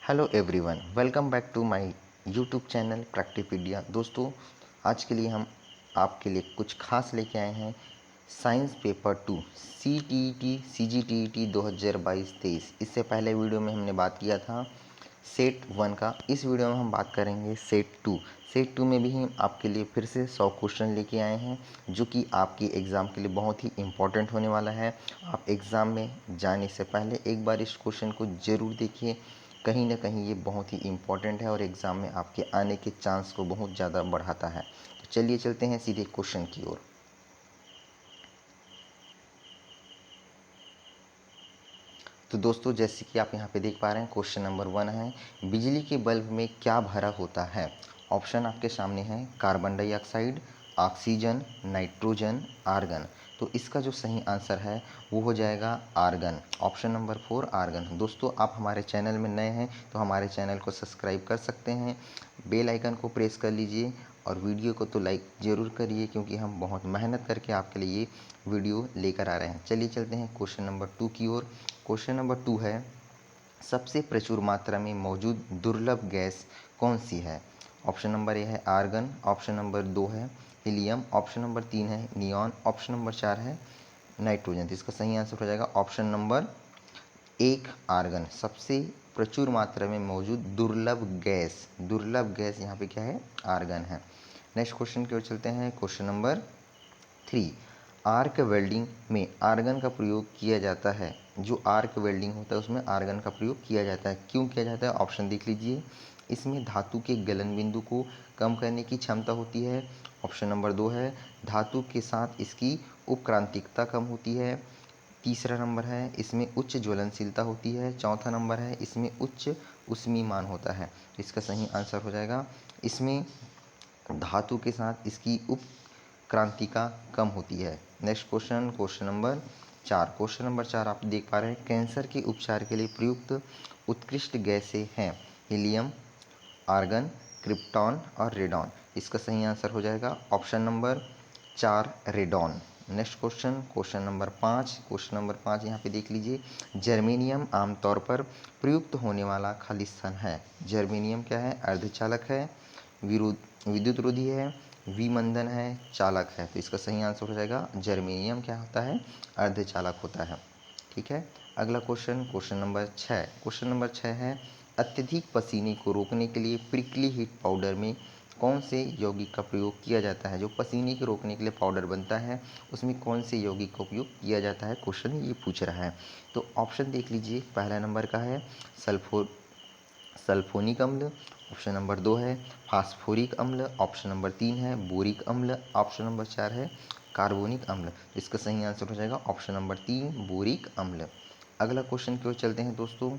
Hello everyone, welcome back to my YouTube channel Practipedia. दोस्तों, आज के लिए हम आपके लिए कुछ खास लेके आए हैं। Science paper 2 CTET CGTET 2022-23। इससे पहले वीडियो में हमने बात किया था सेट 1 का। इस वीडियो में हम बात करेंगे सेट 2। सेट 2 में भी हम आपके लिए फिर से 100 क्वेश्चन लेके आए हैं, जो कि आपकी एग्ज़ाम के लिए बहुत ही इम्पोर्टेंट होने वाला है। आप एग्ज़ाम में जाने से पहले एक बार इस क्वेश्चन को ज़रूर देखिए। कहीं ना कहीं ये बहुत ही इम्पोर्टेंट है और एग्ज़ाम में आपके आने के चांस को बहुत ज़्यादा बढ़ाता है। तो चलिए चलते हैं सीधे क्वेश्चन की ओर। तो दोस्तों, जैसे कि आप यहाँ पे देख पा रहे हैं, क्वेश्चन नंबर 1 है, बिजली के बल्ब में क्या भरा होता है। ऑप्शन आपके सामने है, carbon dioxide, oxygen, nitrogen, argon. तो इसका जो सही आंसर है वो हो जाएगा आर्गन। Option number 4 argon. दोस्तों, आप हमारे चैनल में नए हैं तो हमारे चैनल को सब्सक्राइब कर सकते हैं, बेल आइकन को प्रेस कर लीजिए और वीडियो को तो लाइक ज़रूर करिए, क्योंकि हम बहुत मेहनत करके आपके लिए ये वीडियो लेकर आ रहे हैं। चलिए चलते हैं क्वेश्चन नंबर 2 की ओर। क्वेश्चन नंबर 2 है, सबसे प्रचुर मात्रा में मौजूद दुर्लभ गैस कौन सी है। ऑप्शन नंबर ए है आर्गन, ऑप्शन नंबर 2 है हीलियम, ऑप्शन नंबर 3 है नियॉन, ऑप्शन नंबर 4 है नाइट्रोजन। तो इसका सही आंसर हो जाएगा ऑप्शन नंबर 1 आर्गन। सबसे प्रचुर मात्रा में मौजूद दुर्लभ गैस यहाँ पे क्या है, आर्गन है। नेक्स्ट क्वेश्चन की ओर चलते हैं। क्वेश्चन नंबर 3, आर्क वेल्डिंग में आर्गन का प्रयोग किया जाता है। जो आर्क वेल्डिंग होता है उसमें आर्गन का प्रयोग किया जाता है। क्यों किया जाता है, ऑप्शन देख लीजिए। इसमें धातु के गलन बिंदु को कम करने की क्षमता होती है। ऑप्शन नंबर 2 है, धातु के साथ इसकी उपक्रांतिकता कम होती है। तीसरा नंबर है, इसमें उच्च ज्वलनशीलता होती है। चौथा नंबर है, इसमें उच्च उष्मीमान होता है। इसका सही आंसर हो जाएगा, इसमें धातु के साथ इसकी उपक्रांतिका कम होती है। Next question, question number 4। Question number 4 आप देख पा रहे हैं, कैंसर के उपचार के लिए प्रयुक्त उत्कृष्ट गैसें हैं हीलियम, आर्गन, क्रिप्टॉन और रेडॉन। इसका सही आंसर हो जाएगा option number 4 radon. Next question, question number 5। Question number 5 यहाँ पे देख लीजिए, जर्मेनियम आमतौर पर प्रयुक्त होने वाला खालिस्तान है। जर्मेनियम क्या है, अर्धचालक है, विद्युत रोधी है, विमंदन है, चालक है। तो इसका सही आंसर हो जाएगा जर्मेनियम क्या होता है, अर्धचालक होता है। ठीक है। अगला question, question number 6। Question number 6 है, अत्यधिक पसीने को रोकने के लिए प्रिकली हीट पाउडर में कौन से यौगिक का प्रयोग किया जाता है। जो पसीने को रोकने के लिए पाउडर बनता है उसमें कौन से यौगिक का उपयोग किया जाता है, क्वेश्चन ये पूछ रहा है। तो ऑप्शन देख लीजिए। पहला नंबर का है सल्फोनिक अम्ल, ऑप्शन नंबर 2 है फास्फोरिक अम्ल, ऑप्शन नंबर 3 है बोरिक अम्ल, ऑप्शन नंबर 4 है कार्बोनिक अम्ल। इसका सही आंसर हो जाएगा ऑप्शन नंबर 3 बोरिक अम्ल। अगला क्वेश्चन की ओर चलते हैं दोस्तों,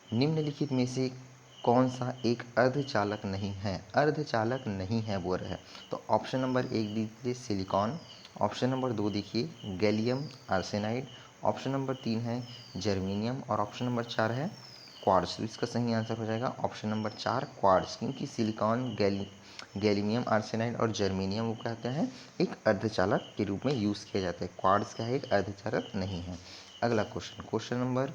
निम्नलिखित में से कौन सा एक अर्धचालक नहीं है, अर्धचालक नहीं है बोल रहा है। तो ऑप्शन नंबर 1 दीजिए सिलिकॉन, ऑप्शन नंबर 2 देखिए गैलियम आर्सेनाइड, ऑप्शन नंबर 3 है जर्मेनियम और ऑप्शन नंबर 4 है क्वार्ट्ज। तो इसका सही आंसर हो जाएगा ऑप्शन नंबर 4 क्वार्ट्ज, क्योंकि सिलिकॉन, गैलियम आर्सेनाइड और जर्मेनियम वो कहते हैं एक अर्धचालक के रूप में यूज़ किया जाता है। क्वार्ट्ज क्या है, एक अर्धचालक नहीं है। अगला क्वेश्चन, क्वेश्चन नंबर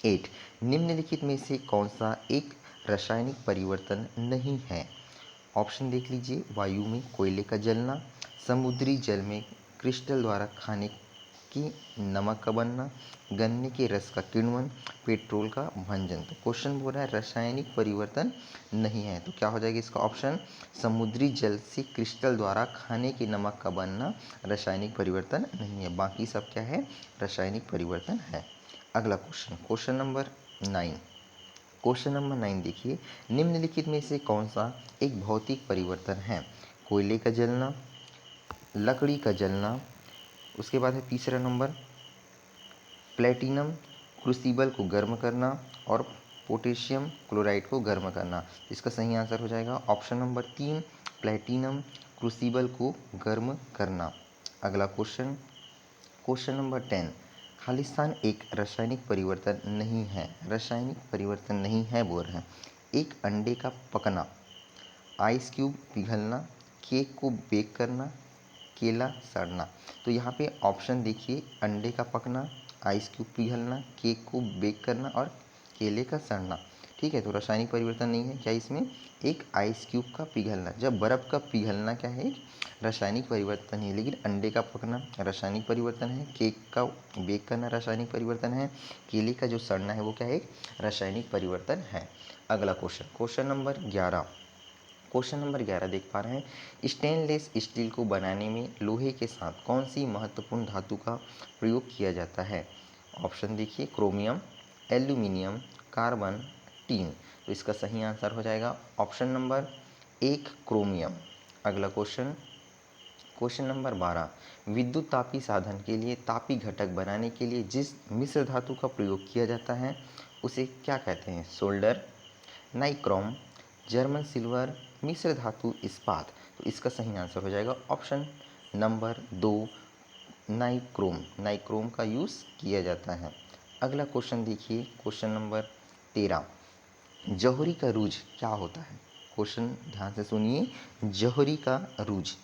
8, निम्नलिखित में से कौन सा एक रासायनिक परिवर्तन नहीं है। ऑप्शन देख लीजिए, वायु में कोयले का जलना, समुद्री जल में क्रिस्टल द्वारा खाने की नमक का बनना, गन्ने के रस का किण्वन, पेट्रोल का भंजन। तो क्वेश्चन बोल रहा है रासायनिक परिवर्तन नहीं है, तो क्या हो जाएगा इसका ऑप्शन, समुद्री जल से क्रिस्टल द्वारा खाने के नमक का बनना रासायनिक परिवर्तन नहीं है, बाकी सब क्या है, रासायनिक परिवर्तन है। अगला question, question number 9। Question number 9 देखिए, निम्नलिखित में से कौन सा एक भौतिक परिवर्तन है। कोयले का जलना, लकड़ी का जलना, उसके बाद है तीसरा नंबर प्लेटिनम क्रूसिबल को गर्म करना और पोटेशियम क्लोराइड को गर्म करना। इसका सही आंसर हो जाएगा ऑप्शन नंबर 3 प्लेटिनम क्रूसिबल को गर्म करना। अगला क्वेश्चन, क्वेश्चन नंबर 10, खालिस्तान एक रासायनिक परिवर्तन नहीं है, रासायनिक परिवर्तन नहीं है बोल रहे हैं। एक अंडे का पकना, आइस क्यूब पिघलना, केक को बेक करना, केला सड़ना। तो यहाँ पे ऑप्शन देखिए, अंडे का पकना, आइस क्यूब पिघलना, केक को बेक करना और केले का सड़ना। ठीक है, तो रासायनिक परिवर्तन नहीं है। क्या इसमें एक आइस क्यूब का पिघलना, जब बर्फ़ का पिघलना क्या है, एक रासायनिक परिवर्तन है। लेकिन अंडे का पकना रासायनिक परिवर्तन है, केक का बेक करना रासायनिक परिवर्तन है, केले का जो सड़ना है वो क्या है, एक रासायनिक परिवर्तन है। अगला question, question number 11। Question number 11 देख पा रहे हैं, स्टेनलेस स्टील को बनाने में लोहे के साथ कौन सी महत्वपूर्ण धातु का प्रयोग किया जाता है। ऑप्शन देखिए, क्रोमियम, एल्यूमिनियम, कार्बन, टीन। तो इसका सही आंसर हो जाएगा ऑप्शन नंबर 1 क्रोमियम। अगला क्वेश्चन, क्वेश्चन नंबर 12, विद्युत तापी साधन के लिए तापी घटक बनाने के लिए जिस मिश्र धातु का प्रयोग किया जाता है उसे क्या कहते हैं। सोल्डर, नाइक्रोम, जर्मन सिल्वर, मिश्र धातु इस्पात। तो इसका सही आंसर हो जाएगा ऑप्शन नंबर 2 नाइक्रोम। नाइक्रोम का यूज़ किया जाता है। अगला क्वेश्चन देखिए, क्वेश्चन नंबर 13, जौहरी का रूज क्या होता है। क्वेश्चन ध्यान से सुनिए, जौहरी का रूज।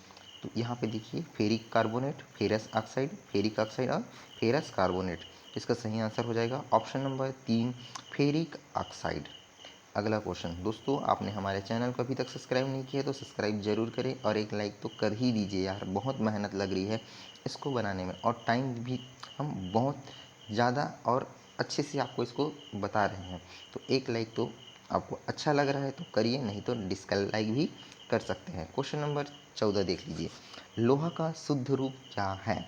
तो यहाँ पे देखिए, ferric carbonate, ferrous oxide, ferric oxide और फेरस कार्बोनेट। इसका सही आंसर हो जाएगा ऑप्शन नंबर 3 फेरिक ऑक्साइड। अगला क्वेश्चन, दोस्तों आपने हमारे चैनल को अभी तक सब्सक्राइब नहीं किया तो सब्सक्राइब जरूर करें और एक लाइक तो कर ही दीजिए यार, बहुत मेहनत लग रही है इसको बनाने में और टाइम भी हम बहुत ज़्यादा और अच्छे से आपको इसको बता रहे हैं। तो एक लाइक तो आपको अच्छा लग रहा है तो करिए, नहीं तो डिसलाइक भी कर सकते हैं। क्वेश्चन नंबर 14 देख लीजिए, लोहा का शुद्ध रूप क्या है।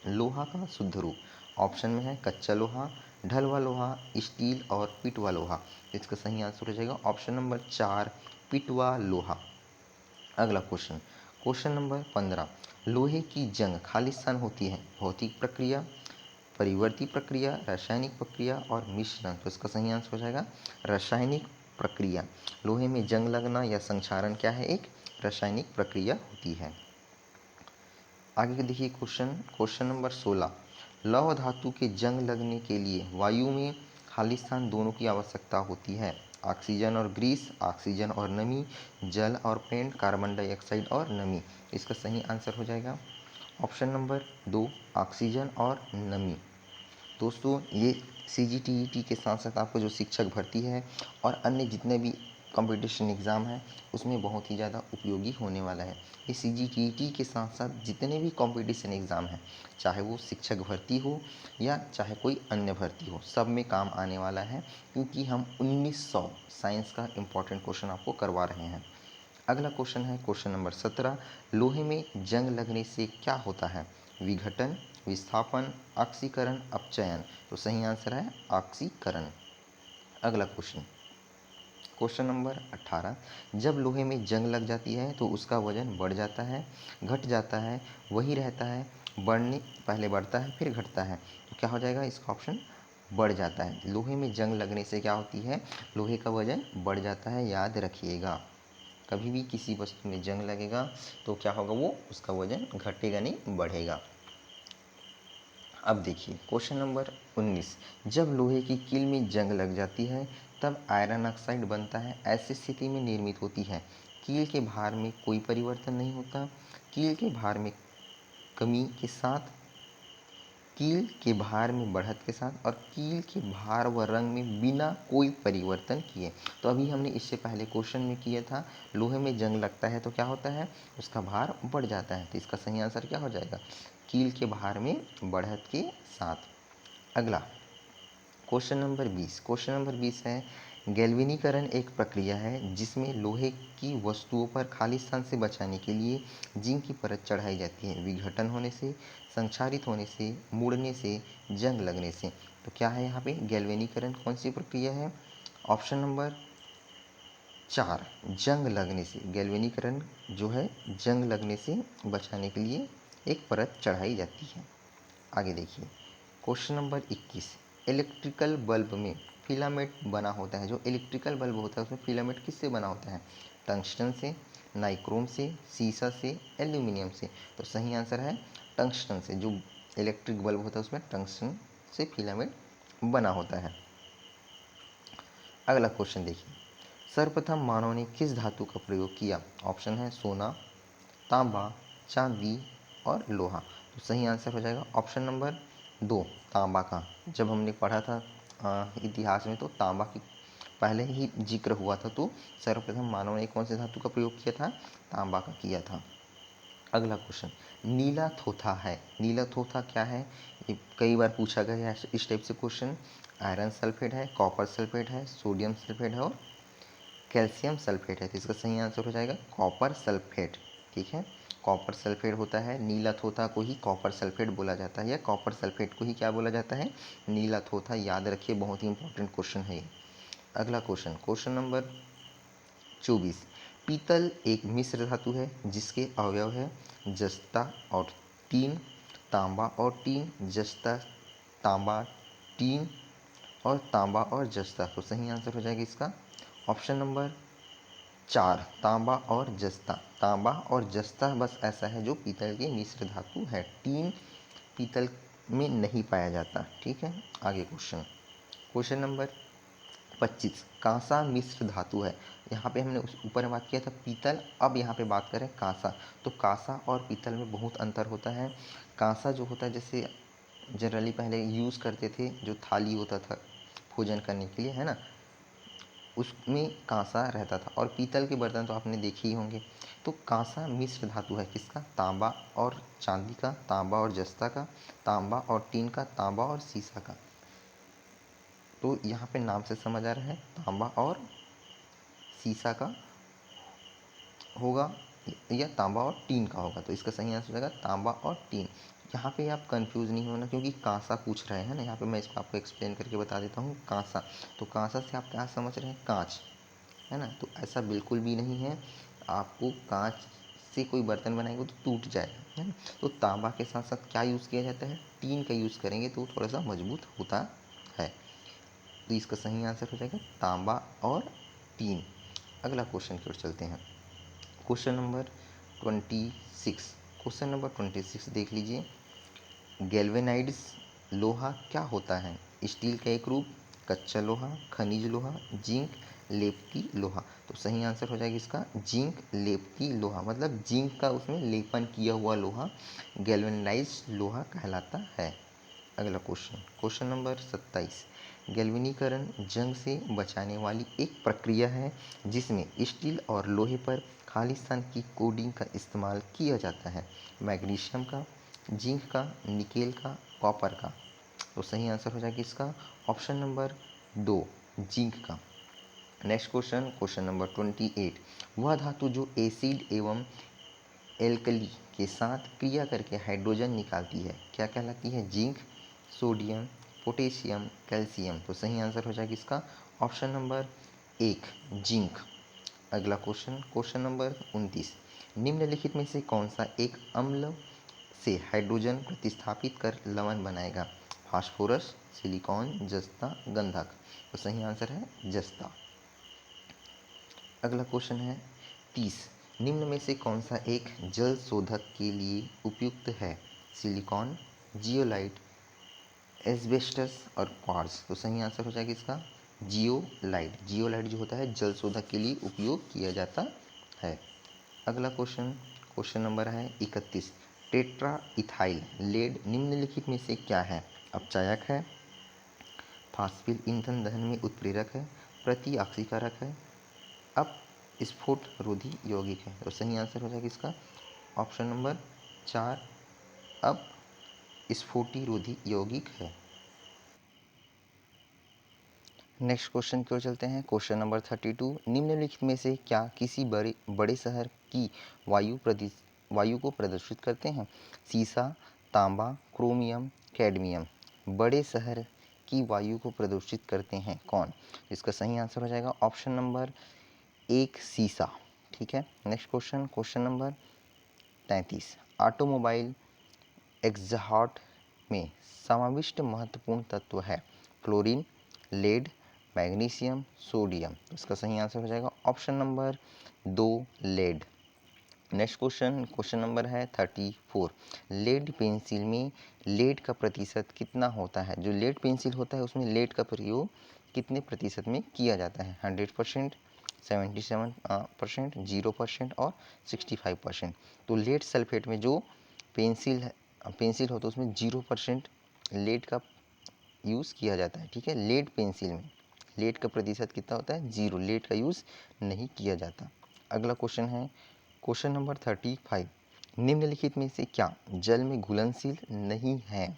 लोहा का शुद्ध रूप ऑप्शन में है कच्चा लोहा, ढलवा लोहा, स्टील और पिटवा लोहा। इसका सही आंसर हो जाएगा ऑप्शन नंबर 4 पिटवा लोहा। अगला क्वेश्चन, क्वेश्चन नंबर 15, लोहे की जंग खालिस्तान होती है भौतिक प्रक्रिया, परिवर्ती प्रक्रिया, रासायनिक प्रक्रिया और मिश्रण। तो इसका सही आंसर हो जाएगा रासायनिक प्रक्रिया। लोहे में जंग लगना या संक्षारण क्या है, एक रासायनिक प्रक्रिया होती है। आगे देखिए क्वेश्चन, क्वेश्चन नंबर 16, लौह धातु के जंग लगने के लिए वायु में खालिस्तान दोनों की आवश्यकता होती है। ऑक्सीजन और ग्रीस, ऑक्सीजन और नमी, जल और पेंट, कार्बन डाइऑक्साइड और नमी। इसका सही आंसर हो जाएगा ऑप्शन नंबर 2 ऑक्सीजन और नमी। दोस्तों ये CGTET के साथ साथ आपको जो शिक्षक भर्ती है और अन्य जितने भी कंपटीशन एग्ज़ाम है उसमें बहुत ही ज़्यादा उपयोगी होने वाला है। ये CGTET के साथ साथ जितने भी कंपटीशन एग्ज़ाम हैं, चाहे वो शिक्षक भर्ती हो या चाहे कोई अन्य भर्ती हो, सब में काम आने वाला है क्योंकि हम 1900 साइंस का इम्पॉर्टेंट क्वेश्चन आपको करवा रहे हैं। अगला क्वेश्चन है क्वेश्चन नंबर 17, लोहे में जंग लगने से क्या होता है। विघटन, विस्थापन, ऑक्सीकरण, अपचयन। तो सही आंसर है ऑक्सीकरण। अगला क्वेश्चन, क्वेश्चन नंबर 18, जब लोहे में जंग लग जाती है तो उसका वजन बढ़ जाता है, घट जाता है, वही रहता है, बढ़ने पहले बढ़ता है फिर घटता है। तो क्या हो जाएगा इसका ऑप्शन बढ़ जाता है। लोहे में जंग लगने से क्या होती है, लोहे का वजन बढ़ जाता है, याद रखिएगा। कभी भी किसी वस्तु में जंग लगेगा तो क्या होगा, वो उसका वजन घटेगा नहीं बढ़ेगा। अब देखिए क्वेश्चन नंबर 19, जब लोहे की कील में जंग लग जाती है तब आयरन ऑक्साइड बनता है, ऐसी स्थिति में निर्मित होती है। कील के भार में कोई परिवर्तन नहीं होता, कील के भार में कमी के साथ, कील के भार में बढ़त के साथ और कील के भार व रंग में बिना कोई परिवर्तन किए। तो अभी हमने इससे पहले क्वेश्चन में किया था, लोहे में जंग लगता है तो क्या होता है, उसका भार बढ़ जाता है। तो इसका सही आंसर क्या हो जाएगा, कील के भार में बढ़त के साथ। अगला क्वेश्चन नंबर 20, क्वेश्चन नंबर 20 है, गैल्वेनीकरण एक प्रक्रिया है जिसमें लोहे की वस्तुओं पर खालिस्तान से बचाने के लिए जिंक की परत चढ़ाई जाती है। विघटन होने से, संक्षारित होने से, मुड़ने से, जंग लगने से। तो क्या है यहाँ पे गैल्वेनीकरण कौन सी प्रक्रिया है, ऑप्शन नंबर 4 जंग लगने से। गैल्वेनीकरण जो है जंग लगने से बचाने के लिए एक परत चढ़ाई जाती है। आगे देखिए क्वेश्चन नंबर 21, इलेक्ट्रिकल बल्ब में फिलामेंट बना होता है। जो इलेक्ट्रिकल बल्ब होता है उसमें फिलामेंट किससे बना होता है, टंगस्टन से, नाइक्रोम से, सीसा से, एल्यूमिनियम से। तो सही आंसर है टंगस्टन से। जो इलेक्ट्रिक बल्ब होता है उसमें टंगस्टन से फिलामेंट बना होता है। अगला क्वेश्चन देखिए, सर्वप्रथम मानव ने किस धातु का प्रयोग किया। ऑप्शन है सोना, तांबा, चांदी और लोहा। तो सही आंसर हो जाएगा ऑप्शन नंबर 2 तांबा का। जब हमने पढ़ा था इतिहास में तो तांबा की पहले ही जिक्र हुआ था। तो सर्वप्रथम मानव ने कौन से धातु का प्रयोग किया था? तांबा का किया था। अगला क्वेश्चन, नीला थोथा है। नीला थोथा क्या है? ये कई बार पूछा गया है इस टाइप से क्वेश्चन। आयरन सल्फेट है, कॉपर सल्फेट है, सोडियम सल्फेट है और कैल्शियम सल्फेट है। तो इसका सही आंसर हो जाएगा कॉपर सल्फेट। ठीक है, कॉपर सल्फेट होता है। नीला थोथा को ही कॉपर सल्फेट बोला जाता है, या कॉपर सल्फेट को ही क्या बोला जाता है? नीला थोथा। याद रखिए, बहुत ही इंपॉर्टेंट क्वेश्चन है ये। अगला क्वेश्चन, क्वेश्चन नंबर 24। पीतल एक मिश्र धातु है जिसके अवयव है जस्ता और टीन, तांबा और टीन, जस्ता, तांबा, टीन और तांबा और जस्ता। तो सही आंसर हो जाएगा इसका ऑप्शन नंबर 4, तांबा और जस्ता। तांबा और जस्ता बस ऐसा है जो पीतल के मिश्र धातु है। टीन पीतल में नहीं पाया जाता। ठीक है, आगे क्वेश्चन, क्वेश्चन नंबर 25। कांसा मिश्र धातु है। यहाँ पे हमने उस ऊपर बात किया था पीतल, अब यहाँ पे बात करें कांसा। तो कांसा और पीतल में बहुत अंतर होता है। कांसा जो होता है, जैसे जनरली पहले यूज़ करते थे, जो थाली होता था भोजन करने के लिए, है ना, उसमें कांसा रहता था। और पीतल के बर्तन तो आपने देखे ही होंगे। तो कांसा मिश्र धातु है किसका? तांबा और चांदी का, तांबा और जस्ता का, तांबा और टीन का, तांबा और सीसा का। तो यहाँ पे नाम से समझ आ रहा है तांबा और सीसा का होगा, या तांबा और टीन का होगा। तो इसका सही आंसर हो जाएगा तांबा और टीन। यहाँ पे आप कंफ्यूज नहीं होना, क्योंकि कांसा पूछ रहे हैं ना। यहाँ पे मैं इसको आपको एक्सप्लेन करके बता देता हूँ। कांसा, तो कांसा से आप क्या समझ रहे हैं? कांच, है ना। तो ऐसा बिल्कुल भी नहीं है। आपको कांच से कोई बर्तन बनाएंगे तो टूट जाएगा, है ना। तो तांबा के साथ साथ क्या यूज़ किया जाता है? टीन का यूज़ करेंगे तो थोड़ा सा मजबूत होता है। तो इसका सही आंसर हो जाएगा तांबा और टीन। अगला क्वेश्चन की ओर चलते हैं। Question number 26। क्वेश्चन नंबर 26 देख लीजिए। गैल्वेनाइड्स लोहा क्या होता है? स्टील का एक रूप, कच्चा लोहा, खनिज लोहा, जिंक, लेपती लोहा। तो सही आंसर हो जाएगा इसका जिंक लेपती लोहा, मतलब जिंक का उसमें लेपन किया हुआ लोहा गैल्वेनाइज्ड लोहा कहलाता है। अगला क्वेश्चन, क्वेश्चन नंबर 27। गैल्वेनीकरण जंग से बचाने वाली एक प्रक्रिया है जिसमें स्टील और लोहे पर खाली स्थान की कोटिंग का इस्तेमाल किया जाता है। मैग्नीशियम का, जिंक का, निकेल का, कॉपर का। तो सही आंसर हो जाएगा इसका ऑप्शन नंबर 2, जिंक का। Next question, question number 28। वह धातु जो एसिड एवं एल्कली के साथ क्रिया करके हाइड्रोजन निकालती है क्या कहलाती है? Zinc, sodium, potassium, calcium. तो सही आंसर हो जाएगा इसका ऑप्शन नंबर 1, जिंक। अगला क्वेश्चन, क्वेश्चन नंबर 29। निम्नलिखित में से कौन सा एक अम्ल से हाइड्रोजन प्रतिस्थापित कर लवण बनाएगा? फास्फोरस, सिलिकॉन, जस्ता, गंधक। तो सही आंसर है जस्ता। अगला क्वेश्चन है 30। निम्न में से कौन सा एक जल शोधक के लिए उपयुक्त है? सिलिकॉन, जियोलाइट, एस्बेस्टस और क्वार्ट्ज। तो सही आंसर हो जाएगा इसका जियोलाइट। जियोलाइट जो होता है जल शोधक के लिए उपयोग किया जाता है। अगला क्वेश्चन, क्वेश्चन नंबर है 31। टेट्रा इथाइल लेड निम्नलिखित में से क्या है? अपचायक है, फास्फिल ईंधन दहन में उत्प्रेरक है, प्रति ऑक्सीकारक है, अब स्फोट रोधी यौगिक है। तो सही आंसर हो जाएगा इसका ऑप्शन नंबर 4, अब स्फोटी रोधी यौगिक है। नेक्स्ट क्वेश्चन की ओर चलते हैं। Question number 32। निम्नलिखित में से क्या किसी बड़े बड़े शहर की वायु को प्रदूषित करते हैं? सीसा, तांबा, क्रोमियम, कैडमियम। बड़े शहर की वायु को प्रदूषित करते हैं कौन? इसका सही आंसर हो जाएगा ऑप्शन नंबर 1, सीसा। ठीक है, next question, question number 33। Automobile exhaust में समाविष्ट महत्वपूर्ण तत्व है? Fluorine, lead, magnesium, sodium. इसका सही आंसर हो जाएगा option number 2, lead. Next question, question number है 34। लेड पेंसिल में लेड का प्रतिशत कितना होता है? जो लेड पेंसिल होता है उसमें लेड का प्रयोग कितने प्रतिशत में किया जाता है? 100%, 77%, 0% और 65%। तो लेड सल्फेट में जो पेंसिल होता है उसमें 0% लेड का यूज़ किया जाता है। ठीक है, लेड पेंसिल में लेड का प्रतिशत कितना होता है? 0। लेड का यूज़ नहीं किया जाता। अगला क्वेश्चन है क्वेश्चन नंबर 35। निम्नलिखित में से क्या जल में घुलनशील नहीं है?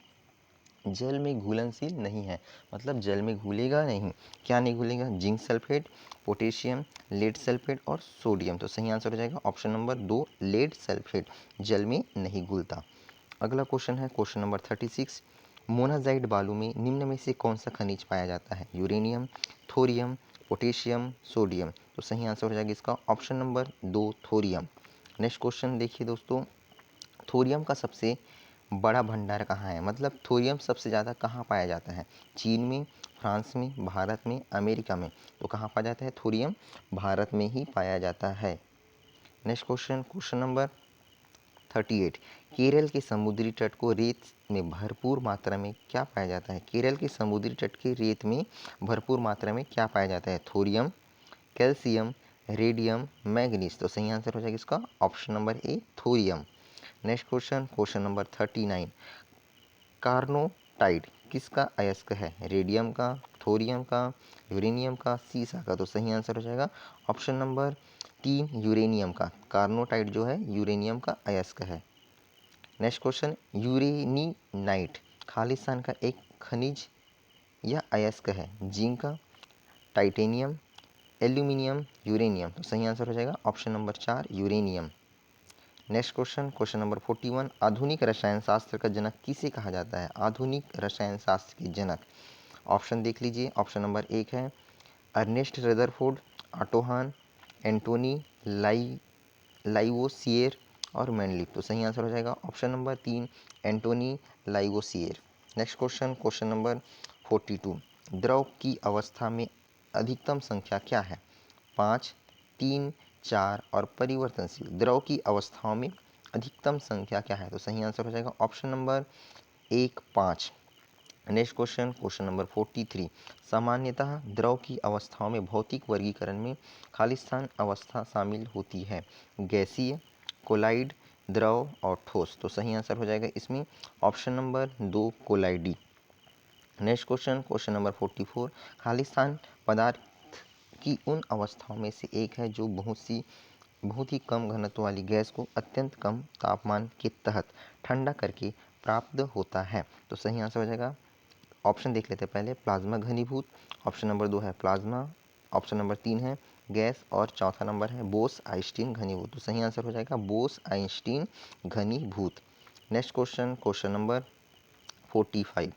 जल में घुलनशील नहीं है मतलब जल में घुलेगा नहीं। क्या नहीं घुलेगा? Zinc sulphate, potassium, lead sulphate और सोडियम। तो सही आंसर हो जाएगा ऑप्शन नंबर 2, लेड सल्फेट जल में नहीं घुलता। अगला क्वेश्चन है क्वेश्चन नंबर 36। मोनाजाइट बालू में निम्न में से कौन सा खनिज पाया जाता है? Uranium, thorium, potassium, sodium. तो सही आंसर हो जाएगा इसका option number 2, thorium. Next question देखिए दोस्तों, थोरियम का सबसे बड़ा भंडार कहाँ है? मतलब थोरियम सबसे ज़्यादा कहाँ पाया जाता है? चीन में, फ्रांस में, भारत में, अमेरिका में। तो कहाँ पाया जाता है थोरियम? भारत में ही पाया जाता है। Next question question number 38। Kerala के समुद्री तट को रेत में भरपूर मात्रा में क्या पाया जाता है? केरल के समुद्री तट के रेत में भरपूर मात्रा में क्या पाया जाता है? Thorium, calcium, radium, manganese. तो सही आंसर हो जाएगा इसका option number A, thorium. Next question question number 39। कार्नोटाइट किसका अयस्क है? रेडियम का, थोरियम का, यूरेनियम का, सीसा का। तो सही आंसर हो जाएगा ऑप्शन नंबर 3, यूरेनियम का। कार्नोटाइट जो है यूरेनियम का अयस्क है। नेक्स्ट क्वेश्चन, यूरेनीनाइट खालिस्तान का एक खनिज या अयस्क है? जिंक का, टाइटेनियम, एल्यूमिनियम, यूरेनियम। तो सही आंसर हो जाएगा option number 4, uranium. Next question question number 41। आधुनिक रसायन शास्त्र का जनक किसे कहा जाता है? आधुनिक रसायन शास्त्र के जनक। ऑप्शन देख लीजिए। ऑप्शन नंबर 1 है अर्नेस्ट रदरफोर्ड, ऑटो हान, एंटोनी लाइवोसियर और मैनलिफ। तो सही आंसर हो जाएगा option number 3, Antoine Lavoisier. Next question question number 42। द्रव की अवस्था में अधिकतम संख्या क्या है? 5, 3, 4 और परिवर्तनशील। द्रव की अवस्थाओं में अधिकतम संख्या क्या है? तो सही आंसर हो जाएगा option number 1, 5। Next question question number 43। सामान्यतः द्रव की अवस्थाओं में भौतिक वर्गीकरण में खालिस्तान अवस्था शामिल होती है? गैसीय, कोलाइड, द्रव और ठोस। तो सही आंसर हो जाएगा इसमें ऑप्शन नंबर 2, कोलाइडी। Next question question number 44। खालिस्तान पदार्थ की उन अवस्थाओं में से एक है जो बहुत ही कम घनत्व वाली गैस को अत्यंत कम तापमान के तहत ठंडा करके प्राप्त होता है। तो सही आंसर हो जाएगा, ऑप्शन देख लेते हैं पहले। प्लाज्मा घनीभूत, ऑप्शन नंबर 2 है प्लाज्मा, ऑप्शन नंबर 3 है गैस और चौथा नंबर है बोस आइंस्टीन घनीभूत। तो सही आंसर हो जाएगा बोस आइंस्टीन घनीभूत। Next question question number 45।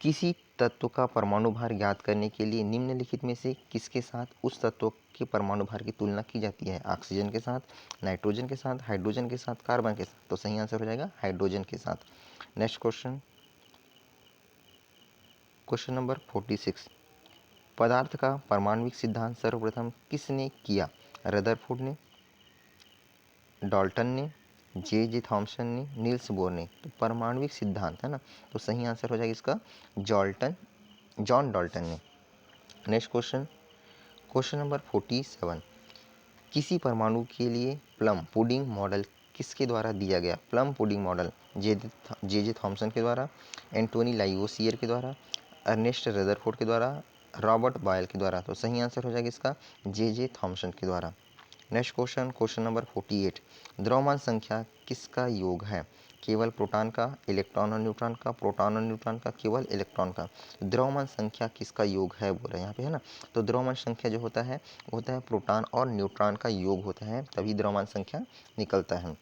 किसी तत्व का परमाणु भार ज्ञात करने के लिए निम्नलिखित में से किसके साथ उस तत्व के परमाणु भार की तुलना की जाती है? ऑक्सीजन के साथ, नाइट्रोजन के साथ, हाइड्रोजन के साथ, कार्बन के साथ। तो सही आंसर हो जाएगा हाइड्रोजन के साथ। Next question question number 46। पदार्थ का परमाणविक सिद्धांत सर्वप्रथम किसने किया? रदरफोर्ड ने, डाल्टन ने, जे थॉमसन ने, नील्स बोर ने। तो परमाणविक सिद्धांत है ना, तो सही आंसर हो जाएगा इसका जॉन डाल्टन ने। Next question question number 47। किसी परमाणु के लिए प्लम पुडिंग मॉडल किसके द्वारा दिया गया? Plum pudding model J Thomson के द्वारा, एंटोनी लाइवोसियर के द्वारा, अर्नेस्ट रदरफोर्ड के द्वारा, रॉबर्ट बॉयल के द्वारा। तो सही आंसर हो जाएगा इसका जे थॉमसन के द्वारा। Next question question number 48। द्रव्यमान संख्या किसका योग है? केवल प्रोटॉन का, इलेक्ट्रॉन और न्यूट्रॉन का, प्रोटॉन और न्यूट्रॉन का, केवल इलेक्ट्रॉन का। द्रव्यमान संख्या किसका योग है बोल रहे हैं यहाँ पे, है ना। तो द्रव्यमान संख्या जो होता है वो होता है प्रोटॉन और न्यूट्रॉन का योग होता है, तभी द्रव्यमान संख्या निकलता है।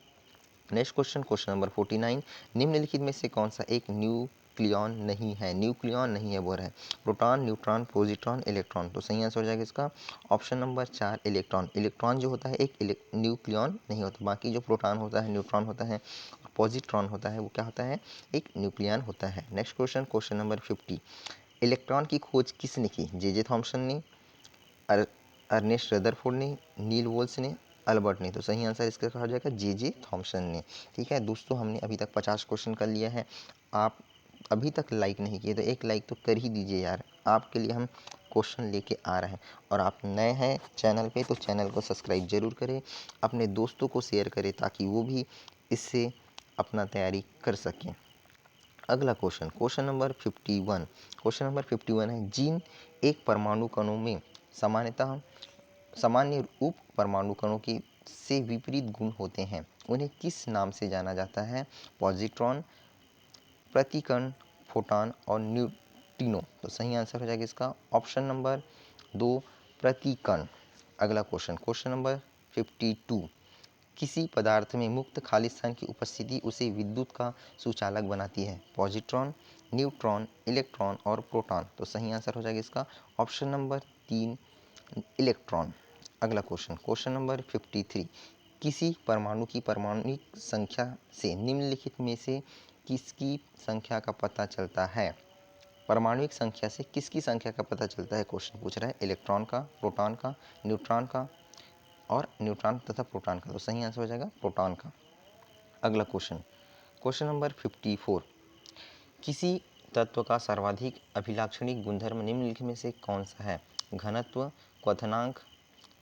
Next question question number 49। निम्नलिखित में से कौन सा एक न्यूक्लियॉन नहीं है? न्यूक्लियॉन नहीं है बोल रहे हैं। Proton, neutron, positron, electron. तो सही आंसर हो जाएगा इसका ऑप्शन नंबर 4, इलेक्ट्रॉन। इलेक्ट्रॉन जो होता है एक न्यूक्लियॉन नहीं होता। बाकी जो प्रोटॉन होता है, न्यूट्रॉन होता है और पॉजिट्रॉन होता है, वो क्या होता है? एक न्यूक्लियन होता है। Next question question number 50। Electron की खोज किसने की? जे थॉमसन ने, अर्नेस्ट रदरफोर्ड ने, नील वोल्स ने, अल्बर्ट ने। तो सही आंसर इसका हो जाएगा जे थॉमसन ने। ठीक है दोस्तों, हमने अभी तक 50 क्वेश्चन कर लिया है। आप अभी तक लाइक नहीं किए तो एक लाइक तो कर ही दीजिए यार, आपके लिए हम क्वेश्चन लेके आ रहे हैं। और आप नए हैं चैनल पे तो चैनल को सब्सक्राइब जरूर करें, अपने दोस्तों को शेयर करें ताकि वो भी इससे अपना तैयारी कर सकें। अगला question, question number 51। Question number 51 है, जिन एक परमाणु कणों में सामान्यतः सामान्य उप परमाणु कणों की से विपरीत गुण होते हैं, उन्हें किस नाम से जाना जाता है? पॉजिट्रॉन, प्रतिकण, फोटॉन और न्यूट्रिनो। तो सही आंसर हो जाएगा इसका ऑप्शन नंबर 2, प्रतिकण। अगला क्वेश्चन, क्वेश्चन नंबर 52। किसी पदार्थ में मुक्त खाली स्थान की उपस्थिति उसे विद्युत का सुचालक बनाती है? पॉजिट्रॉन, न्यूट्रॉन, इलेक्ट्रॉन और प्रोटॉन। तो सही आंसर हो जाएगा इसका ऑप्शन नंबर 3, इलेक्ट्रॉन। अगला क्वेश्चन, क्वेश्चन नंबर 53। किसी परमाणु की परमाणुक संख्या से निम्नलिखित में से किसकी संख्या का पता चलता है? परमाणुक संख्या से किसकी संख्या का पता चलता है? क्वेश्चन पूछ रहा है इलेक्ट्रॉन का, प्रोटॉन का, न्यूट्रॉन का और न्यूट्रॉन तथा प्रोटॉन का। तो सही आंसर हो जाएगा प्रोटॉन का। अगला क्वेश्चन, क्वेश्चन नंबर 54। किसी तत्व का सर्वाधिक अभिलाक्षणिक गुणधर्म निम्नलिखित में से कौन सा है? घनत्व, क्वथनांक,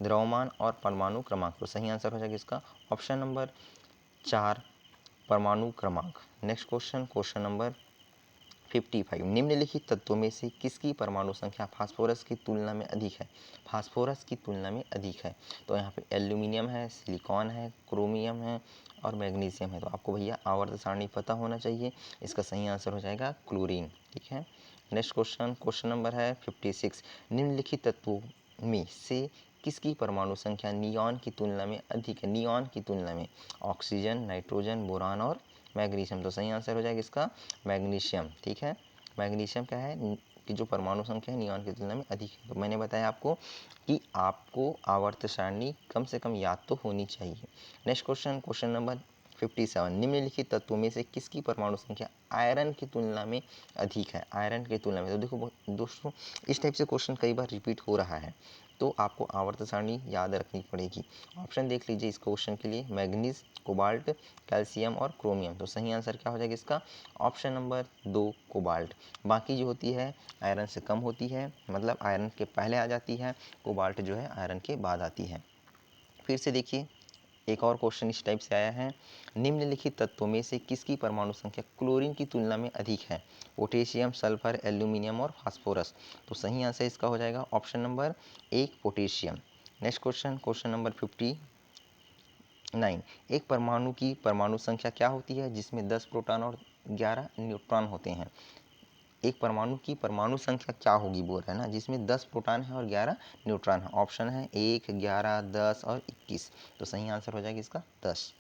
द्रव्यमान और परमाणु क्रमांक। तो सही आंसर हो जाएगा इसका ऑप्शन नंबर 4, परमाणु क्रमांक। Next question, question number 55। निम्नलिखित तत्वों में से किसकी परमाणु संख्या फास्फोरस की तुलना में अधिक है? फास्फोरस की तुलना में अधिक है। तो यहाँ पे एल्यूमिनियम है, सिलिकॉन है, क्रोमियम है और मैग्नीशियम है। तो आपको भैया आवर्त सारणी पता होना चाहिए। इसका सही आंसर हो जाएगा क्लोरीन। ठीक है। नेक्स्ट क्वेश्चन, क्वेश्चन नंबर है 56। निम्नलिखित तत्वों में से किसकी परमाणु संख्या नियॉन की तुलना में अधिक है? नियॉन की तुलना में ऑक्सीजन, नाइट्रोजन, बोरान और मैग्नीशियम। तो सही आंसर हो जाएगा इसका मैग्नीशियम। ठीक है। मैग्नीशियम क्या है कि जो परमाणु संख्या है नियॉन की तुलना में अधिक है। तो मैंने बताया आपको कि आपको आवर्त सारणी कम से कम याद तो होनी चाहिए। Next question, question number 57। निम्नलिखित तत्वों में से किसकी परमाणु संख्या आयरन की तुलना में अधिक है? आयरन की तुलना में। तो देखो दोस्तों, इस टाइप से क्वेश्चन कई बार रिपीट हो रहा है, तो आपको आवर्त सारणी याद रखनी पड़ेगी। ऑप्शन देख लीजिए इस क्वेश्चन के लिए, मैग्नीज, कोबाल्ट, कैल्शियम और क्रोमियम। तो सही आंसर क्या हो जाएगा इसका ऑप्शन नंबर 2, कोबाल्ट। बाकी जो होती है आयरन से कम होती है, मतलब आयरन के पहले आ जाती है, कोबाल्ट जो है आयरन के बाद आती है। फिर से देखिए एक और क्वेश्चन इस टाइप से आया है, निम्नलिखित तत्वों में से किसकी परमाणु संख्या क्लोरीन की तुलना में अधिक है? पोटेशियम, सल्फर, एल्यूमिनियम और फास्फोरस। तो सही आंसर इसका हो जाएगा option number 1, potassium. Next question, question number 59। एक परमाणु की परमाणु संख्या क्या होती है जिसमें 10 प्रोटॉन और 11 न्यूट्रॉन होते हैं? एक परमाणु की परमाणु संख्या क्या होगी बोल रहा है ना, जिसमें 10 प्रोटॉन है और 11 न्यूट्रॉन है। ऑप्शन है 1, 11, 10 और 21। तो सही आंसर हो जाएगा इसका 10।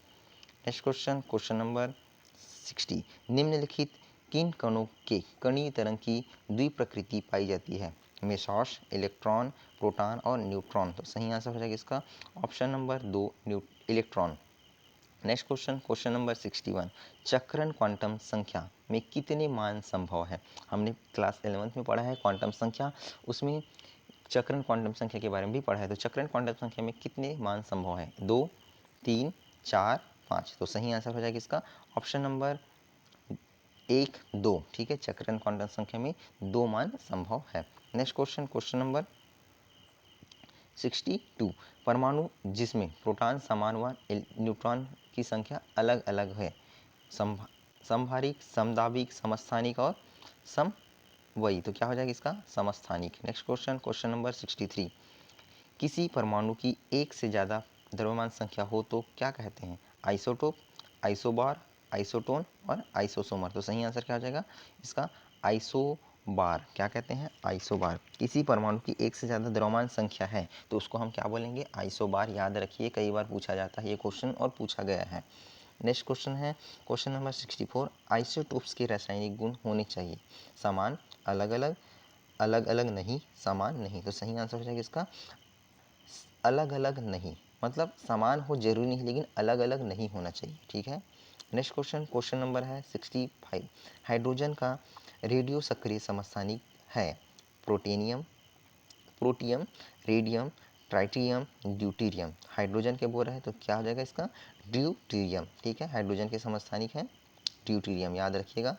Next question, question number 60। निम्नलिखित किन कणों के कणीय तरंग की द्विप्रकृति पाई जाती है? मेसॉस, इलेक्ट्रॉन, प्रोटॉन और न्यूट्रॉन। तो सही आंसर हो जाएगा इसका option number 2, electron. Next question, question number 61। चक्रण क्वांटम संख्या में कितने मान संभव है? हमने क्लास 11th में पढ़ा है क्वांटम संख्या, उसमें चक्रण क्वांटम संख्या के बारे में भी पढ़ा है। तो चक्रण क्वांटम संख्या में कितने मान संभव है? 2, 3, 4, 5। तो सही आंसर हो जाएगा इसका ऑप्शन नंबर 1, 2। ठीक है, चक्रण क्वांटम संख्या में 2 मान संभव है। Next question, question number 62। परमाणु जिसमें प्रोटॉन समान व न्यूट्रॉन की संख्या अलग अलग है, समभारिक, समदाबिक, समस्थानिक और समवयी। तो क्या हो जाएगा इसका समस्थानिक। Next question, question number 63। किसी परमाणु की एक से ज़्यादा द्रव्यमान संख्या हो तो क्या कहते हैं? आइसोटोप, आइसोबार, आइसोटोन और आइसोसोमर। तो सही आंसर क्या हो जाएगा इसका आइसोबार। क्या कहते हैं? आइसोबार। किसी परमाणु की एक से ज़्यादा द्रव्यमान संख्या है तो उसको हम क्या बोलेंगे? आइसोबार। याद रखिए, कई बार पूछा जाता है ये क्वेश्चन और पूछा गया है। नेक्स्ट क्वेश्चन है क्वेश्चन नंबर 64। आइसोटोप्स के रासायनिक गुण होने चाहिए समान, अलग अलग, अलग अलग नहीं, समान नहीं। तो सही आंसर हो जाएगा इसका अलग अलग नहीं, मतलब समान हो जरूरी नहीं लेकिन अलग अलग नहीं होना चाहिए। ठीक है। नेक्स्ट क्वेश्चन, क्वेश्चन नंबर है 65। हाइड्रोजन का रेडियो सक्रिय समस्थानिक है प्रोटेनियम, protium, radium, tritium, deuterium. Hydrogen के बोल रहे हैं तो क्या हो जाएगा इसका ड्यूटीरियम। ठीक है, हाइड्रोजन के समस्थानिक है ड्यूटीरियम। याद रखिएगा,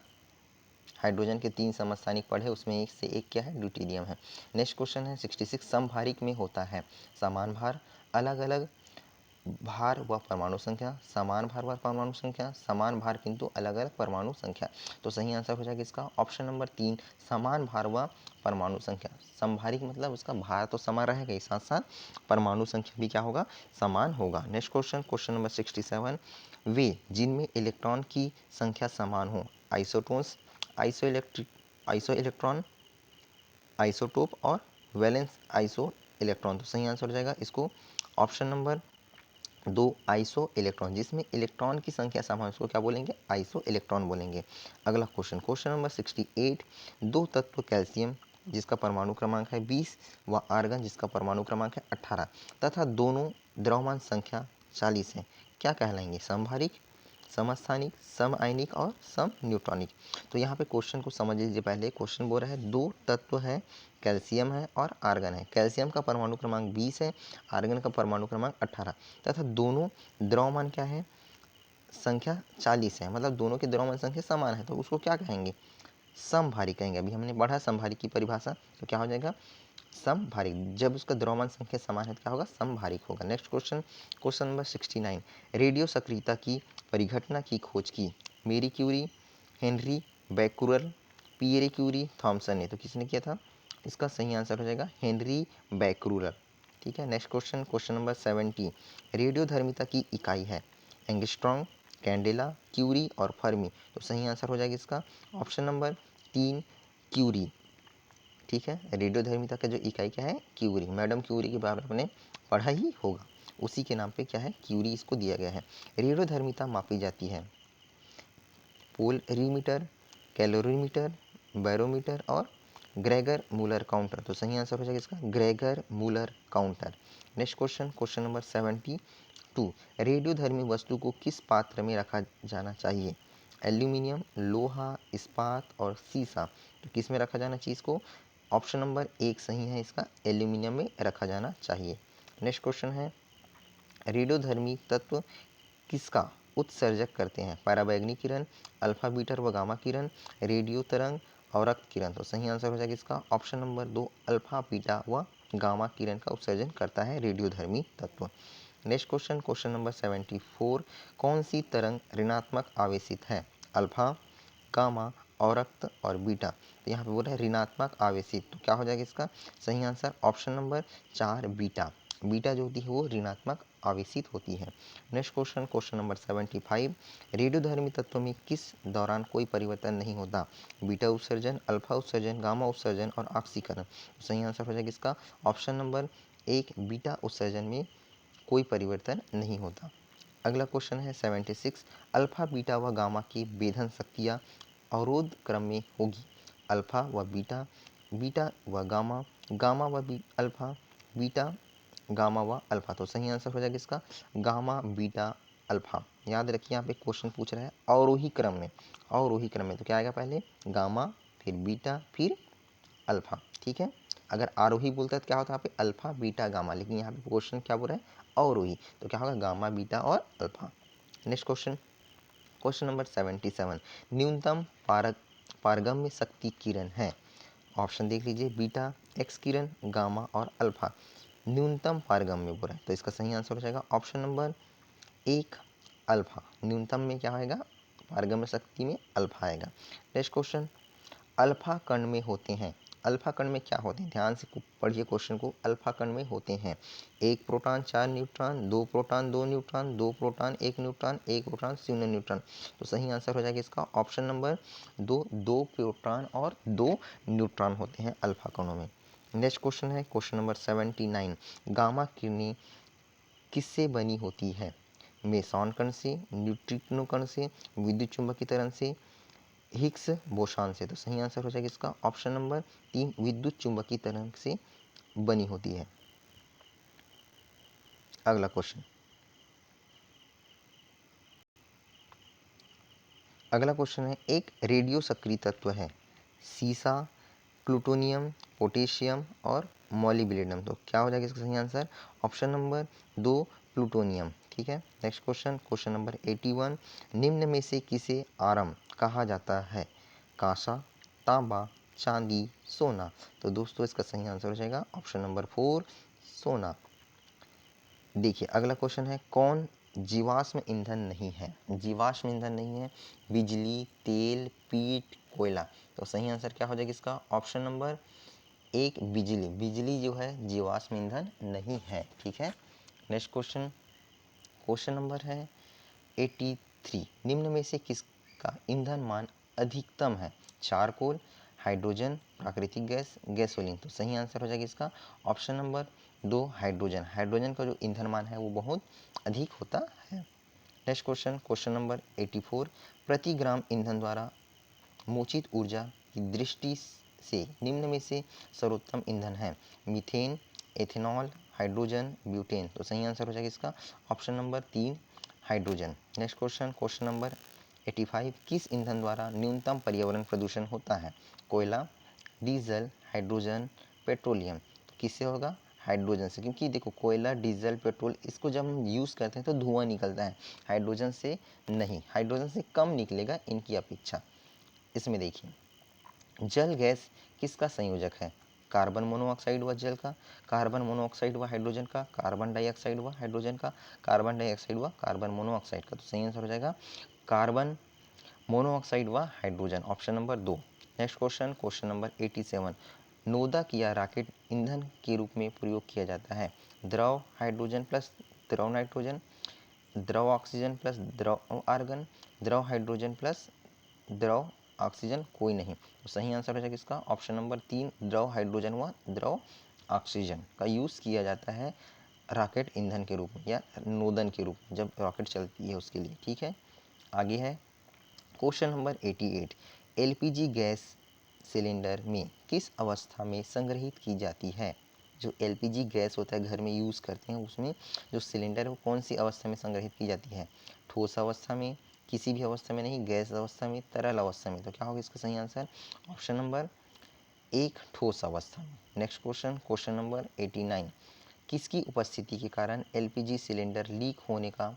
हाइड्रोजन के 3 समस्थानिक पढ़े, उसमें एक से एक क्या है? ड्यूटीरियम है। नेक्स्ट क्वेश्चन है 66। समभारिक में होता है समान भार, अलग अलग भार व परमाणु संख्या, समान भार व परमाणु संख्या, समान भार किंतु अलग अलग परमाणु संख्या। तो सही आंसर हो जाएगा इसका ऑप्शन नंबर 3, समान भार व परमाणु संख्या। समभारिक मतलब उसका भार तो समान रहेगा ही, साथ साथ परमाणु संख्या भी क्या होगा, समान होगा। नेक्स्ट क्वेश्चन, क्वेश्चन नंबर 67, वे जिनमें इलेक्ट्रॉन की संख्या समान हो, आइसोटोन्स, आइसो इलेक्ट्रॉन, आइसोटोप और वैलेंस आइसो इलेक्ट्रॉन। तो सही आंसर हो जाएगा इसको ऑप्शन नंबर 2, आइसो इलेक्ट्रॉन। जिसमें इलेक्ट्रॉन की संख्या समान उसको क्या बोलेंगे, आइसो इलेक्ट्रॉन बोलेंगे। अगला क्वेश्चन, क्वेश्चन नंबर 68, दो तत्व कैल्शियम जिसका परमाणु क्रमांक है 20 व आर्गन जिसका परमाणु क्रमांक है 18 तथा दोनों द्रव्यमान संख्या 40 है, क्या कहलाएंगे, समभारिक, समस्थानिक, सम आयनिक और सम न्यूट्रॉनिक। तो यहाँ पे क्वेश्चन को समझ लीजिए। पहले क्वेश्चन बोल रहा है दो तत्व है, कैल्शियम है और आर्गन है। कैल्शियम का परमाणु क्रमांक 20 है, आर्गन का परमाणु क्रमांक 18 तथा दोनों द्रव्यमान क्या है, संख्या 40 है, मतलब दोनों की द्रव्यमान संख्या समान है, तो उसको क्या कहेंगे, समभारी कहेंगे। अभी हमने पढ़ा समभारी की परिभाषा, तो क्या हो जाएगा, समभारिक। जब उसका द्रव्यमान संख्या समान है तो क्या होगा, समभारिक होगा। Next question, question number 69, radio सक्रियता की परिघटना की खोज की Marie Curie, Henri Becquerel, Pierre Curie, Thomson ने। तो किसने किया था, इसका सही आंसर हो जाएगा हेनरी बैकुरल। ठीक है। नेक्स्ट क्वेश्चन, क्वेश्चन नंबर 70, रेडियोधर्मिता की इकाई है एंगस्ट्रॉम, कैंडेला, क्यूरी और फर्मी। तो सही आंसर हो जाएगा इसका ऑप्शन नंबर 3, क्यूरी। ठीक है। रेडियोधर्मिता का जो इकाई क्या है, क्यूरी। मैडम क्यूरी के बारे में आपने पढ़ा ही होगा, उसी के नाम पे क्या है, क्यूरी इसको दिया गया है। रेडियोधर्मिता मापी जाती है पोलरीमीटर, कैलोरीमीटर, बैरोमीटर और ग्रेगर मूलर काउंटर। तो सही आंसर हो जाएगा इसका Gregor Muller counter. Next question, question number 72, रेडियोधर्मी वस्तु को किस पात्र में रखा जाना चाहिए, एल्यूमिनियम, लोहा, इस्पात और सीसा। तो किस में रखा जाना चाहिए इसको, ऑप्शन नंबर 1 सही है इसका, एल्यूमिनियम में रखा जाना चाहिए। नेक्स्ट क्वेश्चन है, रेडियोधर्मी तत्व किसका उत्सर्जक करते हैं, पराबैंगनी किरण, अल्फा बीटा व गामा किरण, रेडियो तरंग और रक्त किरण। तो सही आंसर हो जाएगा इसका ऑप्शन नंबर 2, अल्फा बीटा व गामा किरण का उत्सर्जन करता है रेडियोधर्मी तत्व। नेक्स्ट क्वेश्चन, क्वेश्चन नंबर 74, कौन सी तरंग ऋणात्मक आवेशित है, अल्फा, गामा और रक्त और बीटा। तो यहाँ पे बोल रहा है ऋणात्मक आवेशित, तो क्या हो जाएगा इसका सही answer option number 4, beta. Beta जो होती है वो ऋणात्मक आवेशित होती है। नेक्स्ट क्वेश्चन, क्वेश्चन नंबर 75, रेडियोधर्मी तत्व में किस दौरान कोई परिवर्तन नहीं होता, बीटा उत्सर्जन, अल्फा उत्सर्जन, गामा उत्सर्जन और ऑक्सीकरण। तो सही आंसर हो जाएगा इसका ऑप्शन नंबर 1, बीटा उत्सर्जन में कोई परिवर्तन नहीं होता। अगला क्वेश्चन है 76, अल्फा बीटा व गामा की भेदन शक्तियाँ अवरोध क्रम में होगी, अल्फा व बीटा, बीटा व गामा, गामा व अल्फा, बीटा गामा व अल्फा। तो सही आंसर हो जाएगा इसका गामा बीटा अल्फा। याद रखिए यहाँ पे क्वेश्चन पूछ रहा है अवरोही क्रम में, अवरोही क्रम में तो क्या आएगा, पहले गामा, फिर बीटा, फिर अल्फा। ठीक है। अगर आरोही बोलता है तो क्या होता है यहाँ पे अल्फा बीटा गामा, लेकिन यहाँ पे क्वेश्चन क्या बोल रहा है, अवरोही, तो क्या होगा गामा बीटा और alpha. Next question, question number 77, न्यूनतम पारगम्य शक्ति किरण है, ऑप्शन देख लीजिए, बीटा, एक्स किरण, गामा और अल्फा। न्यूनतम पारगम्य बोल रहा है, तो इसका सही आंसर हो जाएगा ऑप्शन नंबर 1, अल्फा। न्यूनतम में क्या आएगा, पारगम्य शक्ति में अल्फा आएगा। नेक्स्ट क्वेश्चन, अल्फा कण में होते हैं, अल्फा कण में क्या होते हैं, ध्यान से पढ़िए क्वेश्चन को। अल्फा कण में होते हैं 1 proton 4 neutron, 2 proton 2 neutron, 2 proton 1 neutron, 1 proton 0 neutron. तो सही आंसर हो जाएगा इसका ऑप्शन नंबर 2, 2 प्रोटॉन और 2 न्यूट्रॉन होते हैं अल्फा कणों में। नेक्स्ट क्वेश्चन है क्वेश्चन नंबर 79, गामा किरणें किससे बनी होती है, मेसॉन कण से, न्यूट्रिनो कण से, विद्युत चुंबकीय तरंग से, हिग्स बोसॉन से। तो सही आंसर हो जाएगा इसका ऑप्शन नंबर 3, विद्युत चुंबकीय तरंग से बनी होती है। अगला क्वेश्चन, अगला क्वेश्चन है, एक रेडियो सक्रिय तत्व है सीसा, प्लूटोनियम, पोटेशियम और मॉलिब्डेनम। तो क्या हो जाएगा इसका सही आंसर ऑप्शन नंबर 2, प्लूटोनियम। ठीक है। नेक्स्ट क्वेश्चन, क्वेश्चन नंबर 81, निम्न में से किसे आरम कहा जाता है, कांसा, तांबा, चांदी, सोना। तो दोस्तों इसका सही आंसर हो जाएगा ऑप्शन नंबर 4, सोना। देखिए अगला क्वेश्चन है, कौन जीवाश्म ईंधन नहीं है? जीवाश्म ईंधन नहीं है, बिजली, तेल, पीट, कोयला। तो सही आंसर क्या हो जाएगा इसका? ऑप्शन नंबर एक, बिजली। बिजली जो है जीवाश्म ईंधन नहीं है। ठीक है, नेक्स्ट क्वेश्चन, क्वेश्चन नंबर है 83। निम्न में से किसका ईंधन मान अधिकतम है? चारकोल, हाइड्रोजन, प्राकृतिक गैस, गैसोलीन। तो सही आंसर हो जाएगा इसका ऑप्शन नंबर दो, हाइड्रोजन। हाइड्रोजन का जो ईंधन मान है वो बहुत अधिक होता है। Next question, question number 84। प्रति ग्राम ईंधन द्वारा मोचित ऊर्जा की दृष्टि से निम्न में से सर्वोत्तम ईंधन है? Methane, ethanol, hydrogen, butane. तो सही आंसर हो जाएगा इसका ऑप्शन नंबर तीन, hydrogen. Next question, question number 85। किस ईंधन द्वारा न्यूनतम पर्यावरण प्रदूषण होता है? कोयला, डीजल, हाइड्रोजन, पेट्रोलियम। तो किससे होगा? हाइड्रोजन से, क्योंकि देखो कोयला, डीजल, पेट्रोल इसको जब हम यूज़ करते हैं तो धुआं निकलता है, हाइड्रोजन से नहीं, हाइड्रोजन से कम निकलेगा इनकी अपेक्षा। इसमें देखिए, जल गैस किसका संयोजक है? कार्बन मोनोऑक्साइड व जल का, कार्बन मोनोऑक्साइड व हाइड्रोजन का, कार्बन डाइऑक्साइड व हाइड्रोजन का, कार्बन डाइऑक्साइड व कार्बन मोनोऑक्साइड का। तो सही आंसर हो जाएगा कार्बन मोनोऑक्साइड व हाइड्रोजन, ऑप्शन नंबर दो। Next question, question number 87। नोदक या रॉकेट ईंधन के रूप में प्रयोग किया जाता है? द्रव हाइड्रोजन प्लस द्रव नाइट्रोजन, द्रव ऑक्सीजन प्लस द्रव आर्गन, द्रव हाइड्रोजन प्लस द्रव ऑक्सीजन, कोई नहीं। तो सही आंसर हो जाएगा इसका ऑप्शन नंबर तीन, द्रव हाइड्रोजन व द्रव ऑक्सीजन का यूज़ किया जाता है रॉकेट ईंधन के रूप में या नोदन के रूप में, जब रॉकेट चलती है उसके लिए। ठीक है, आगे है question number 88। LPG gas cylinder में किस अवस्था में संग्रहित की जाती है? जो एलपीजी गैस होता है घर में यूज़ करते हैं, उसमें जो सिलेंडर है वो कौन सी अवस्था में संग्रहित की जाती है? ठोस अवस्था में, किसी भी अवस्था में नहीं, गैस अवस्था में, तरल अवस्था में। तो क्या होगा इसका सही आंसर? ऑप्शन नंबर एक, ठोस अवस्था में। Next question, question number 89। किसकी उपस्थिति के कारण एलपीजी सिलेंडर लीक होने का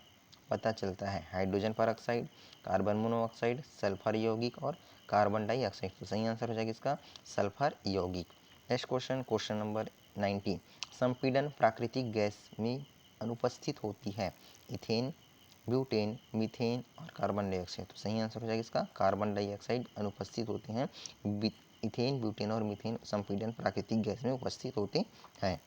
पता चलता है? Hydrogen peroxide, carbon monoxide, sulphur यौगिक और कार्बन डाइऑक्साइड। तो सही आंसर हो जाएगा इसका सल्फर यौगिक। Next question, question number 90। संपीड़न प्राकृतिक गैस में अनुपस्थित होती है? इथेन, ब्यूटेन, मीथेन और कार्बन डाइऑक्साइड। तो सही आंसर हो जाएगा इसका कार्बन डाइऑक्साइड अनुपस्थित होते हैं। इथेन, ब्यूटेन और मीथेन संपीड़न प्राकृतिक गैस में उपस्थित होते हैं।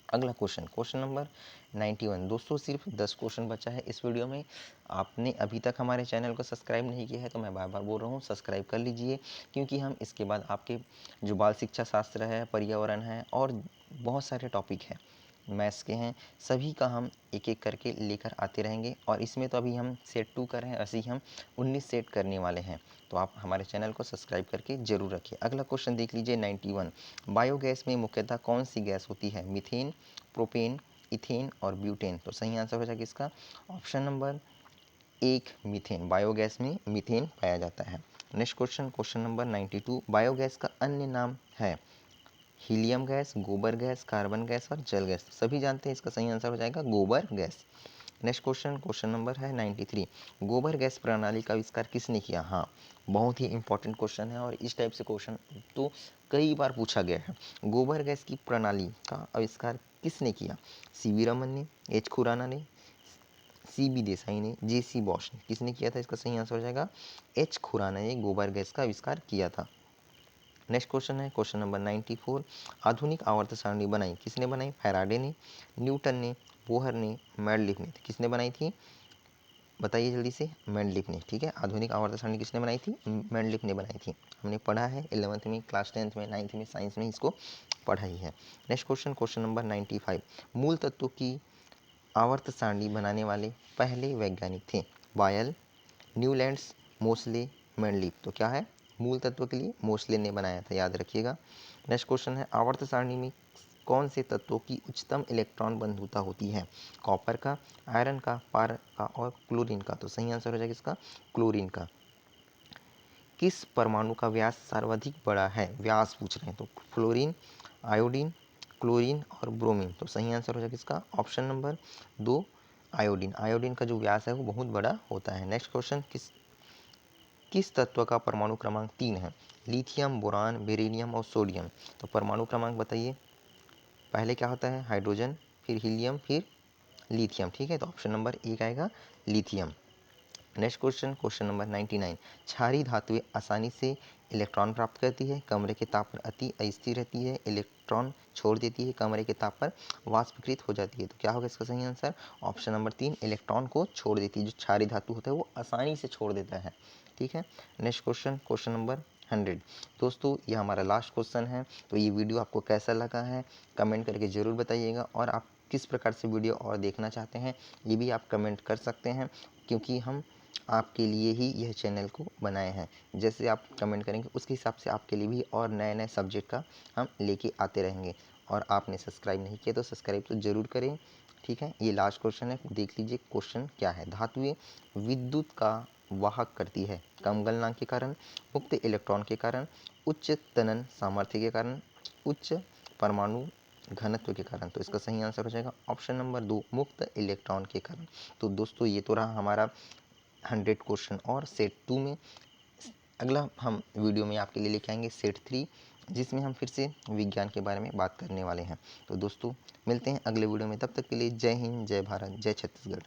अगला क्वेश्चन, क्वेश्चन नंबर 91। दोस्तों सिर्फ 10 क्वेश्चन बचा है इस वीडियो में। आपने अभी तक हमारे चैनल को सब्सक्राइब नहीं किया है तो मैं बार बार बोल रहा हूँ सब्सक्राइब कर लीजिए, क्योंकि हम इसके बाद आपके जो बाल शिक्षा शास्त्र है, पर्यावरण है और बहुत सारे टॉपिक हैं, मैथ्स के हैं, सभी का हम एक एक करके लेकर आते रहेंगे। और इसमें तो अभी हम सेट 2 कर रहे हैं, ऐसे ही हम 19 सेट करने वाले हैं। तो आप हमारे चैनल को सब्सक्राइब करके जरूर रखिए। अगला क्वेश्चन देख लीजिए 91। बायोगैस में मुख्यतः कौन सी गैस होती है? मीथेन, प्रोपेन, इथेन और ब्यूटेन। तो सही आंसर हो जाएगा इसका ऑप्शन नंबर एक, मीथेन। बायोगैस में मीथेन पाया जाता है। Next question, question number 92। Biogas का अन्य नाम है? हीलियम गैस, गोबर गैस, कार्बन गैस और जल गैस। सभी जानते हैं, इसका सही आंसर हो जाएगा गोबर gas. Next question, question number है 93। गोबर गैस प्रणाली का आविष्कार किसने किया? हाँ, बहुत ही इंपॉर्टेंट क्वेश्चन है और इस टाइप से क्वेश्चन तो कई बार पूछा गया है। गोबर गैस की प्रणाली का आविष्कार किसने किया? सीवी रमन ने, एच खुराना ने, सीबी देसाई ने, जेसी बॉश ने। किसने किया था? इसका सही आंसर हो जाएगा एच खुराना ने गोबर गैस का आविष्कार किया था। नेक्स्ट क्वेश्चन है क्वेश्चन नंबर 94। आधुनिक आवर्त सारणी बनाई किसने बनाई? फैराडे ने, न्यूटन ने, बोहर ने, मेंडलिफ ने। किसने बनाई थी? बताइए जल्दी से। मेंडलिफ ने। ठीक है, आधुनिक आवर्त सारणी किसने बनाई थी? मेंडलिफ ने बनाई थी। हमने पढ़ा है 11th में, क्लास 10th में, 9th में, साइंस में इसको पढ़ा ही है। Next question, question number 95। मूल तत्वों की आवर्त सारणी बनाने वाले पहले वैज्ञानिक थे? बायल, न्यूलैंड्स, मोसले, मेंडलिफ। तो क्या है? मूल तत्व के लिए मोसले ने बनाया था, याद रखिएगा। नेक्स्ट क्वेश्चन है आवर्त सारणी में कौन से तत्वों की उच्चतम इलेक्ट्रॉन बंधुता होती है? कॉपर का, आयरन का, पार का और क्लोरीन का। तो सही आंसर हो जाएगा इसका क्लोरीन का। किस परमाणु का व्यास सर्वाधिक बड़ा है? व्यास पूछ रहे हैं तो फ्लोरीन, आयोडीन, क्लोरीन और ब्रोमीन। तो सही आंसर हो जाएगा इसका ऑप्शन नंबर दो, आयोडीन। आयोडीन का जो व्यास है वो बहुत बड़ा होता है। नेक्स्ट क्वेश्चन, किस तत्व का परमाणु क्रमांक 3 है? लिथियम, बोरान, बेरिलियम और सोडियम। तो परमाणु क्रमांक बताइए। पहले क्या होता है? हाइड्रोजन, फिर हीलियम, फिर लिथियम। ठीक है, तो ऑप्शन नंबर एक आएगा lithium. Next question, question number 99। क्षारीय धातुएं आसानी से इलेक्ट्रॉन प्राप्त करती है, कमरे के ताप पर अति अस्थिर रहती है, इलेक्ट्रॉन छोड़ देती है, कमरे के ताप पर वाष्पीकृत हो जाती है। तो क्या होगा इसका सही आंसर? ऑप्शन नंबर 3, इलेक्ट्रॉन को छोड़ देती है। जो क्षारीय धातु होता है वो आसानी से छोड़ देता है। ठीक है, नेक्स्ट क्वेश्चन, क्वेश्चन नंबर 100। दोस्तों ये हमारा लास्ट क्वेश्चन है। तो ये वीडियो आपको कैसा लगा है कमेंट करके ज़रूर बताइएगा, और आप किस प्रकार से वीडियो और देखना चाहते हैं ये भी आप कमेंट कर सकते हैं, क्योंकि हम आपके लिए ही यह चैनल को बनाए हैं। जैसे आप कमेंट करेंगे उसके हिसाब से आपके लिए भी और नए नए सब्जेक्ट का हम लेके आते रहेंगे। और आपने सब्सक्राइब नहीं किया तो सब्सक्राइब तो ज़रूर करें। ठीक है, ये लास्ट क्वेश्चन है, देख लीजिए क्वेश्चन क्या है। धातुएं विद्युत का वाहक करती है, कम गलनांक के कारण, मुक्त इलेक्ट्रॉन के कारण, उच्च तनन सामर्थ्य के कारण, उच्च परमाणु घनत्व के कारण। तो इसका सही आंसर हो जाएगा ऑप्शन नंबर 2, मुक्त इलेक्ट्रॉन के कारण। तो दोस्तों ये तो रहा हमारा 100 क्वेश्चन। और सेट 2 में अगला हम वीडियो में आपके लिए लेके आएंगे सेट 3, जिसमें हम फिर से विज्ञान के बारे में बात करने वाले हैं। तो दोस्तों मिलते हैं अगले वीडियो में, तब तक के लिए जय हिंद, जय भारत, जय छत्तीसगढ़।